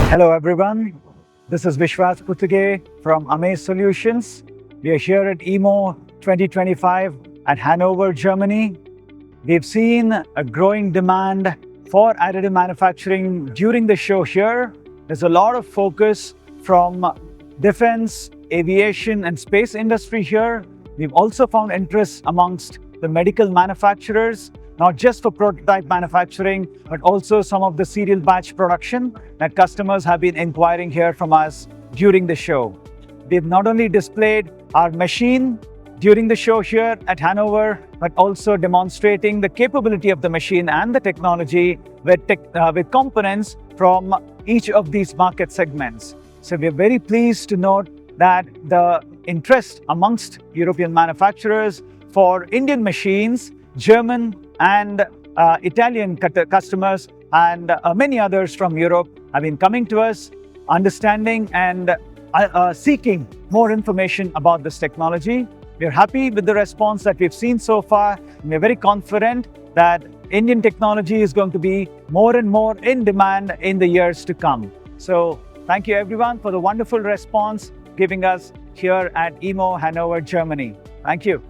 Hello everyone, this is Vishwas Puttige from Amace Solutions. We are here at EMO 2025 at Hannover, Germany. We've seen a growing demand for additive manufacturing during the show here. There's a lot of focus from defense, aviation and space industry here. We've also found interest amongst the medical manufacturers, not just for prototype manufacturing, but also some of the serial batch production that customers have been inquiring here from us during the show. We've not only displayed our machine during the show here at Hannover, but also demonstrating the capability of the machine and the technology with components from each of these market segments. So we're very pleased to note that the interest amongst European manufacturers for Indian machines, German and Italian customers and many others from Europe have been coming to us, understanding and seeking more information about this technology. We're happy with the response that we've seen so far, and we're very confident that Indian technology is going to be more and more in demand in the years to come. So thank you everyone for the wonderful response giving us here at EMO Hannover, Germany. Thank you.